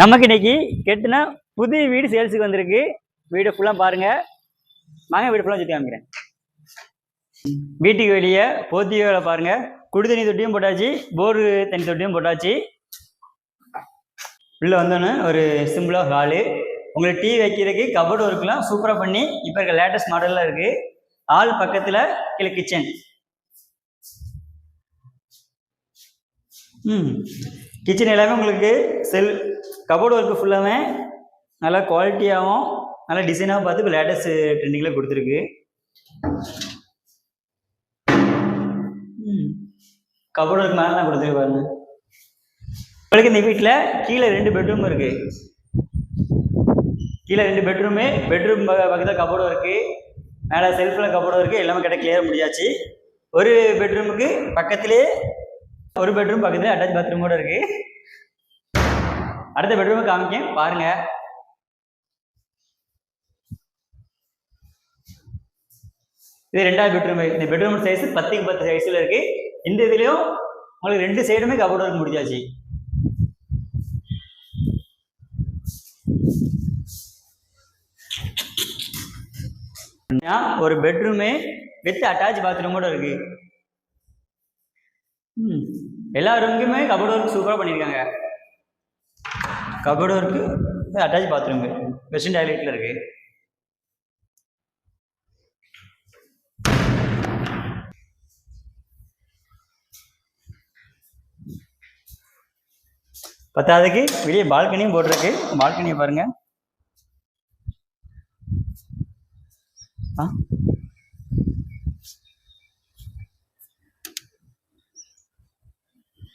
நமக்கு இன்னைக்கு கெட்டுனா புது வீடு சேல்ஸுக்கு வந்திருக்கு. வீடு ஃபுல்லாக பாருங்க. வாங்க வீடு ஃபுல்லாக சுற்றி காமிக்கிறேன். வீட்டுக்கு வெளியே போத்தியோட பாருங்க. குடி தண்ணி தொட்டியும் போட்டாச்சு, போரு தண்ணி தொட்டியும் போட்டாச்சு. உள்ள வந்தோன்னு ஒரு சிம்பிளாக ஹாலு. உங்களுக்கு டீ வைக்கிறதுக்கு கபோர்டு ஒர்க்லாம் சூப்பராக பண்ணி இப்போ இருக்க லேட்டஸ்ட் மாடலில் இருக்கு. ஹால் பக்கத்தில் கீழே கிச்சன். கிச்சன் எல்லாமே உங்களுக்கு கபோர்டு ஒர்க்கு ஃபுல்லாமே நல்லா குவாலிட்டியாகவும் நல்லா டிசைனாகவும் பார்த்து இப்போ லேட்டஸ்ட் ட்ரெண்டிங்கில் கொடுத்துருக்கு. கபோர்டு ஒர்க் மேலே தான் கொடுத்துருக்கு பாருங்க. உங்களுக்கு இந்த வீட்டில் கீழே 2 பெட்ரூம் இருக்கு. கீழே 2 பெட்ரூமு, பெட்ரூம் பக்கத்தில் கபோர்டு ஒர்க்கு, மேலே செல்ஃபில் கபோர்டு ஒர்க்கு எல்லாமே கிட்ட கிளியர் முடியாச்சு. ஒரு பெட்ரூமுக்கு பக்கத்திலே ஒரு பெட்ரூம் பக்கத்துல அட்டாச் பாத்ரூம் கூட இருக்கு. அடுத்த பெட்ரூம் காமிக்க பாருங்க. இது 2வது பெட்ரூம். இந்த பெட்ரூம் சைஸ் 10க்கு 10 சைஸ்ல இருக்கு. இந்த இதுலயும் உங்களுக்கு 2 சைடுமே கபோர்டு ஒர்க் முடிஞ்சாச்சு. ஒரு பெட்ரூமே வித் அட்டாச் பாத்ரூம் கூட இருக்கு. எல்லா ரூமுக்குமே கபோர்டு ஒர்க் சூப்பராக பண்ணியிருக்காங்க. Cupboard work attach bathroom western டாய்லெட்டில் இருக்கு. பத்தாவதுக்கு வெளியே பால்கனியும் போட்டிருக்கு. பால்கனியை பாருங்க.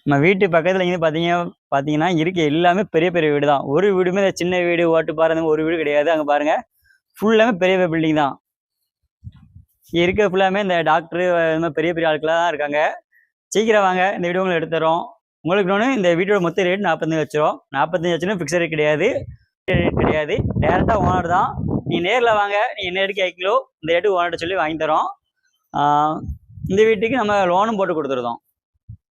நம்ம வீட்டு பக்கத்தில் இங்கே பார்த்தீங்கன்னா இருக்க எல்லாமே பெரிய பெரிய வீடு தான். ஒரு வீடுமே சின்ன வீடு ஓட்டுப்பாறை ஒரு வீடு கிடையாது. அங்கே பாருங்கள் ஃபுல்லாமே பெரிய பெரிய பில்டிங் தான். இருக்க ஃபுல்லாமே இந்த டாக்டரு இந்த மாதிரி பெரிய பெரிய ஆட்களாக தான் இருக்காங்க. சீக்கிரம் வாங்க, இந்த வீடியோ உங்களுக்கு எடுத்துறோம். உங்களுக்கு ஒன்று இந்த வீடியோட மொத்த ரேட் 45 லட்சம். 45 லட்சம் ஃபிக்ஸட் ரேட் கிடையாது. டேரெக்டாக ஓனர் தான். நீங்கள் நேரில் வாங்க, நீங்கள் என்ன ரேட்டுக்கு கேட்கலோ இந்த ரேட்டுக்கு ஓனர்கிட்ட சொல்லி வாங்கி தரோம். இந்த வீட்டுக்கு நம்ம லோனும் போட்டு கொடுத்துருந்தோம்.